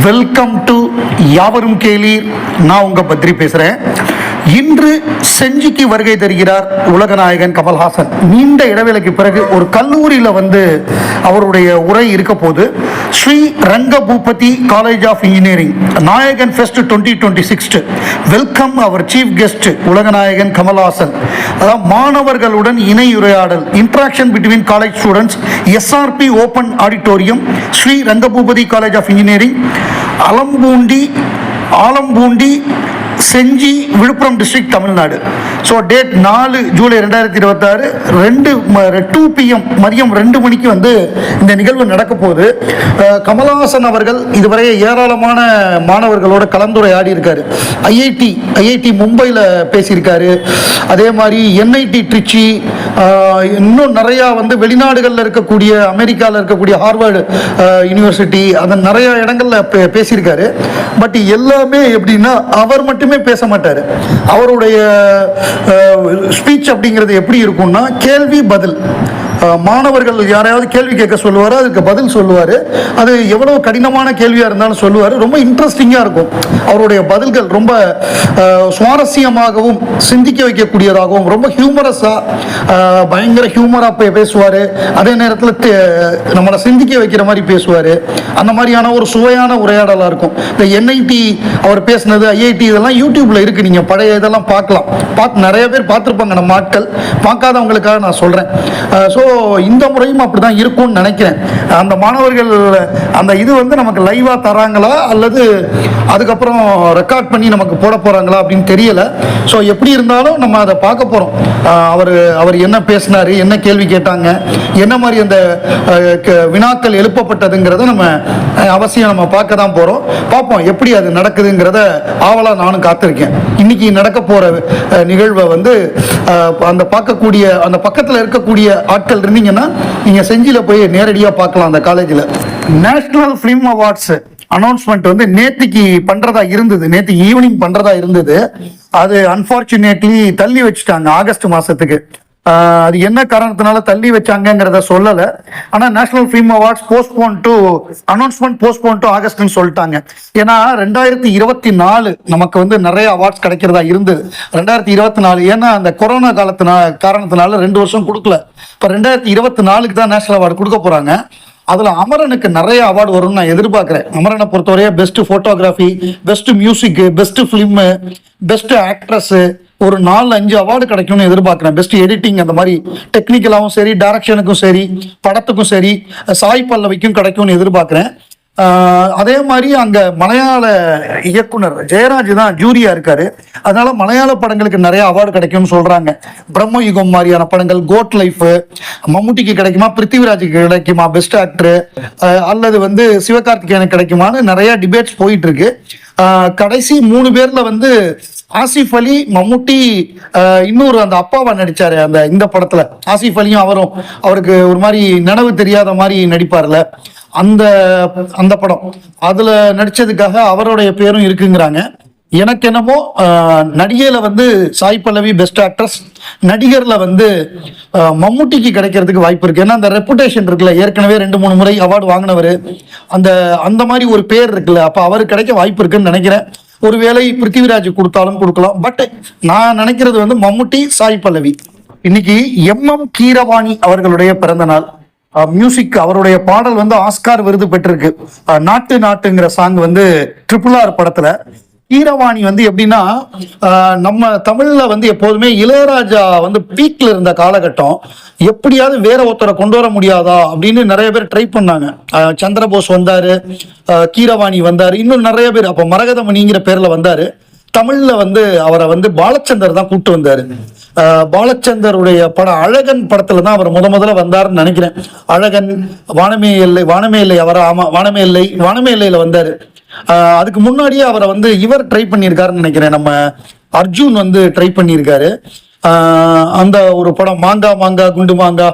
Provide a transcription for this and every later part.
Welcome to யாவரும் கேளீர். நான் உங்க பத்ரி பேசுறேன். இன்று செஞ்சிக்கு வருகை தருகிறார் உலகநாயகன் கமல்ஹாசன். நீண்ட இடைவேளைக்கு பிறகு ஒரு கல்லூரியில் அவருடைய உரை இருக்க போது. Sri Rangapoopathi college of engineering Nayagan fest 2026 welcome அவர் சீஃப் கெஸ்ட் உலகநாயகன் கமல்ஹாசன். அதாவது மாணவர்களுடன் இணையுரையாடல் interaction between college students, SRP open auditorium, Sri Rangapoopathi college of engineering, Alampoondi, Senji, Villupuram district, Tamil Nadu. So date 4 July 2026 2 PM மதியம் 2 மணிக்கு இந்த நிகழ்வு நடக்க போகுது. கமல்ஹாசன் அவர்கள் இதுவரை ஏராளமான மாணவர்களோட கலந்துரையாடி இருக்காரு. ஐஐடி மும்பையில் பேசியிருக்காரு. அதே மாதிரி என்ஐடி ட்ரிச்சி, இன்னும் நிறையா வெளிநாடுகளில் இருக்கக்கூடிய, அமெரிக்காவில் இருக்கக்கூடிய ஹார்வர்டு யூனிவர்சிட்டி, அந்த நிறைய இடங்களில் பேசியிருக்காரு. பட் எல்லாமே எப்படின்னா அவர் மட்டுமே பேச மாட்டார். அவருடைய ஸ்பீச் அப்படிங்கிறது எப்படி இருக்கும்னா, கேள்வி பதில். மாணவர்கள் யாரையாவது கேள்வி கேட்க சொல்லுவார், அதுக்கு பதில் சொல்லுவார். அது எவ்வளவு கடினமான கேள்வியாக இருந்தாலும் சொல்லுவார். ரொம்ப இன்ட்ரெஸ்டிங்காக இருக்கும். அவருடைய பதில்கள் ரொம்ப சுவாரஸ்யமாகவும் சிந்திக்க வைக்கக்கூடியதாகவும், ரொம்ப ஹியூமரஸாக, பயங்கர ஹியூமராக பேசுவார். அதே நேரத்தில் நம்மளை சிந்திக்க வைக்கிற மாதிரி பேசுவார். அந்த மாதிரியான ஒரு சுவையான உரையாடலாக இருக்கும். இந்த என்ஐடி அவர் பேசினது, ஐஐடி, இதெல்லாம் யூடியூப்ல இருக்கு. நீங்கள் பழைய இதெல்லாம் பார்க்கலாம். நிறைய பேர் பார்த்துருப்பாங்க நம்ம ஆட்கள். பார்க்காதவங்களுக்காக நான் சொல்கிறேன். ஸோ இந்த முறையும் அப்படி தான் இருக்கும்னு நினைக்கிறேன். அந்த மாணவர்கள் அந்த இது நமக்கு லைவாக தராங்களா அல்லது அதுக்கப்புறம் ரெக்கார்ட் பண்ணி நமக்கு போட போகிறாங்களா அப்படின்னு தெரியல. ஸோ எப்படி இருந்தாலும் நம்ம அதை பார்க்க போகிறோம். அவர் என்ன பேசினார், என்ன கேள்வி கேட்டாங்க, என்ன மாதிரி அந்த வினாக்கள் எழுப்பப்பட்டதுங்கிறத நம்ம அவசியம் நம்ம பார்க்க தான் போகிறோம். பார்ப்போம் எப்படி அது நடக்குதுங்கிறத ஆவலாக நானும் காத்திருக்கேன். இன்னைக்கு நடக்க போகிற நிகழ்வை அந்த பார்க்கக்கூடிய, அந்த பக்கத்தில் இருக்கக்கூடிய ஆட்கள் இருந்தீங்கன்னா நீங்க செஞ்சில போய் நேரடியாக பார்க்கலாம். அந்த காலேஜில் நேஷனல் ஃபிலிம் அவார்ட்ஸ் அனௌன்ஸ்மெண்ட் நேத்திக்கு பண்றதா இருந்தது, நேற்று ஈவினிங் பண்றதா இருந்தது. அது அன்பார்ச்சுனேட்லி தள்ளி வச்சுட்டாங்க ஆகஸ்ட் மாசத்துக்கு. அது என்ன காரணத்தினால தள்ளி வச்சாங்கிறத சொல்லல. ஆனா national film awards announcement postpone to ஆகஸ்ட்னு சொல்லிட்டாங்க. ஏன்னா 2024 நமக்கு நிறைய அவார்ட்ஸ் கிடைக்கிறதா இருந்தது. 2024 ஏன்னா அந்த கொரோனா காரணத்தினால 2 வருஷம் கொடுக்கல. இப்ப 2024 தான் நேஷனல் அவார்டு கொடுக்க போறாங்க. அதுல அமரனுக்கு நிறைய அவார்டு வரும்னு நான் எதிர்பார்க்கிறேன். அமரனை பொறுத்தவரைய best photography, best music, best film, best actress, ஒரு 4-5 அவார்டு கிடைக்கும்னு எதிர்பார்க்கிறேன். பெஸ்ட் எடிட்டிங், அந்த மாதிரி டெக்னிக்கலாகவும் சரி, டைரக்ஷனுக்கும் சரி, படத்துக்கும் சரி, சாய் பல்லவிக்கும் கிடைக்கும்னு எதிர்பார்க்கிறேன். அதே மாதிரி அங்க மலையாள இயக்குனர் ஜெயராஜ் தான் ஜூரியா இருக்காரு. அதனால மலையாள படங்களுக்கு நிறைய அவார்டு கிடைக்கும்னு சொல்றாங்க. பிரம்ம யுகம் மாதிரியான படங்கள், கோட் லைஃப், மம்முட்டிக்கு கிடைக்குமா, பிருத்திவிராஜுக்கு கிடைக்குமா பெஸ்ட் ஆக்டர், அல்லது சிவகார்த்திகேயனுக்கு கிடைக்குமான்னு நிறைய டிபேட்ஸ் போயிட்டு இருக்கு. கடைசி 3 பேர்ல ஆசிஃப் அலி, மம்முட்டி, இன்னொரு அந்த அப்பாவா நடிச்சாரு இந்த படத்துல. ஆசிஃப் அலியும் அவருக்கு ஒரு மாதிரி நினைவு தெரியாத மாதிரி நடிப்பார்ல, அந்த படம், அதுல நடிச்சதுக்காக அவருடைய பேரும் இருக்குங்கிறாங்க. எனக்கு என்னமோ நடிகையில சாய் பல்லவி பெஸ்ட் ஆக்ட்ரஸ், நடிகர்ல மம்முட்டிக்கு கிடைக்கிறதுக்கு வாய்ப்பு இருக்கு. ஏன்னா அந்த ரெப்புடேஷன் இருக்குல்ல, ஏற்கனவே 2-3 முறை அவார்டு வாங்கினவர், அந்த மாதிரி ஒரு பேர் இருக்குல்ல, அப்ப அவருக்கு கிடைக்க வாய்ப்பு இருக்குன்னு நினைக்கிறேன். ஒருவேளை பிருத்திவிராஜ் கொடுத்தாலும் கொடுக்கலாம். பட் நான் நினைக்கிறது மம்முட்டி, சாய் பல்லவி. இன்னைக்கு MM கீரவாணி அவர்களுடைய பிறந்த நாள். மியூசிக், அவருடைய பாடல் ஆஸ்கார் விருது பெற்றிருக்கு. நாட்டுங்கிற சாங் RRR படத்துல. கீரவாணி எப்படின்னா, நம்ம தமிழ்ல எப்போதுமே இளையராஜா பீக்ல இருந்த காலகட்டம், எப்படியாவது வேற ஒருத்தரை கொண்டு வர முடியாதா அப்படின்னு நிறைய பேர் ட்ரை பண்ணாங்க. சந்திரபோஸ் வந்தாரு, கீரவாணி வந்தாரு, இன்னும் நிறைய பேர். அப்ப மரகதமணிங்கிற பேர்ல வந்தாரு. தமிழ்ல அவரை பாலச்சந்தர் தான் கூப்பிட்டு வந்தாரு. பாலச்சந்தருடைய படம் அழகன் படத்துல தான் அவர் முதல்ல வந்தாருன்னு நினைக்கிறேன். அழகன், வானமே இல்லை அவரை, ஆமா, வானமே இல்லையில வந்தாரு. அதுக்கு முன்னாடியே அவரை இவர் ட்ரை பண்ணியிருக்காருன்னு நினைக்கிறேன். நம்ம அர்ஜுன் ட்ரை பண்ணியிருக்காரு. அந்த ஒரு படம் மாங்கா குண்டு மாங்கா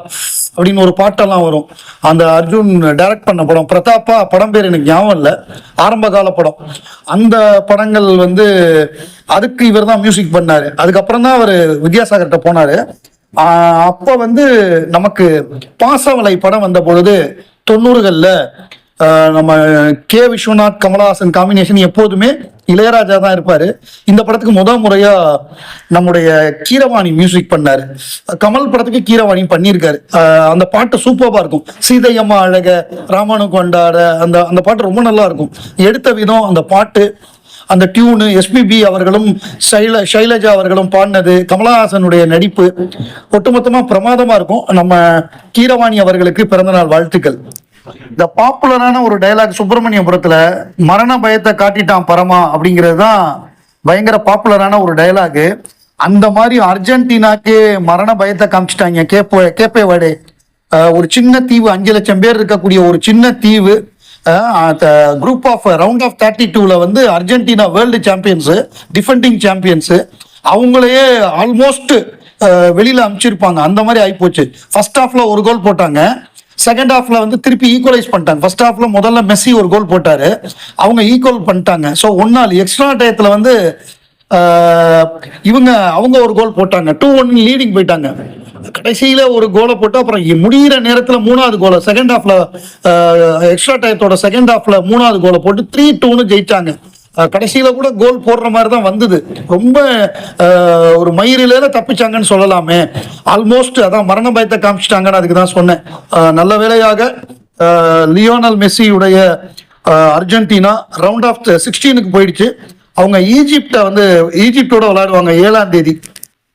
அப்படின்னு ஒரு பாட்டெல்லாம் வரும். அந்த அர்ஜுன் டைரக்ட் பண்ண படம், பிரதாப்பா படம் பேர் எனக்கு ஞாபகம் இல்லை, ஆரம்ப கால படம். அந்த படங்கள் அதுக்கு இவர் தான் மியூசிக் பண்ணாரு. அதுக்கப்புறம் தான் அவர் வித்யாசாகர்கிட்ட போனாரு. அப்ப நமக்கு பாசவலை படம் வந்த பொழுது 90களில் நம்ம கே விஸ்வநாத் கமலஹாசன் காம்பினேஷன் எப்போதுமே இளையராஜா தான் இருப்பாரு. இந்த படத்துக்கு முறையா நம்முடைய கீரவாணி மியூசிக் பண்ணாரு. கமல் படத்துக்கு கீரவாணி பண்ணியிருக்காரு. அந்த பாட்டு சூப்பராக இருக்கும். சீதையம்மா அழக ராமனு கொண்டாட அந்த அந்த பாட்டு ரொம்ப நல்லா இருக்கும். எடுத்த விதம், அந்த பாட்டு, அந்த டியூனு, எஸ்பிபி அவர்களும் ஷைலஜா அவர்களும் பாடினது, கமலஹாசனுடைய நடிப்பு ஒட்டுமொத்தமாக பிரமாதமாக இருக்கும். நம்ம கீரவாணி அவர்களுக்கு பிறந்தநாள் வாழ்த்துக்கள். இந்த பாப்புலரான ஒரு டைலாக் சுப்பிரமணியபுரத்துல மரண பயத்தை காட்டிட்டான் பரமா அப்படிங்கிறது தான் பயங்கர பாப்புலரான ஒரு டைலாகு. அந்த மாதிரி அர்ஜென்டினாக்கே மரண பயத்தை காமிச்சிட்டாங்க. கேப்பே வாடே, ஒரு சின்ன தீவு, 5 லட்சம் பேர் இருக்கக்கூடிய ஒரு சின்ன தீவு, குரூப் ஆஃப் ரவுண்ட் ஆஃப் 32ல வந்து அர்ஜென்டினா வேர்ல்டு சாம்பியன்ஸு, டிஃபெண்டிங் சாம்பியன்ஸு, அவங்களையே ஆல்மோஸ்ட் வெளியில அனுப்பிச்சிருப்பாங்க. அந்த மாதிரி ஆயிப்போச்சு. ஃபர்ஸ்ட் ஹாஃப்ல ஒரு கோல் போட்டாங்க, செகண்ட் ஹாஃப்ல வந்து திருப்பி ஈக்குவலைஸ் பண்ணிட்டாங்க. ஃபர்ஸ்ட் ஹாஃப்ல முதல்ல மெஸ்ஸி ஒரு கோல் போட்டாரு, அவங்க ஈக்குவல் பண்ணிட்டாங்க. ஸோ ஒன்னால் எக்ஸ்ட்ரா டயத்துல வந்து அவங்க ஒரு கோல் போட்டாங்க, 2-1 லீடிங் போயிட்டாங்க. கடைசியில ஒரு கோலை போட்டு அப்புறம் முடிகிற நேரத்துல 3வது கோலை செகண்ட் ஹாஃப்ல, எக்ஸ்ட்ரா டயத்தோட செகண்ட் ஹாஃப்ல 3வது கோலை போட்டு 3-2 ஜெயிச்சாங்க. கடைசியில கூட கோல் போடுற மாதிரி தான் வந்தது. ரொம்ப ஒரு மயிரில தப்பிச்சாங்கன்னு சொல்லலாமே. ஆல்மோஸ்ட் அதான் மரண பயத்தை காமிச்சிட்டாங்கன்னு அதுக்கு தான் சொன்னேன். நல்ல வேளையாக லியோனல் மெஸ்ஸியுடைய அர்ஜென்டினா ரவுண்ட் ஆஃப் 16க்கு போயிடுச்சு. அவங்க ஈஜிப்டோட விளையாடுவாங்க 7ஆம் தேதி.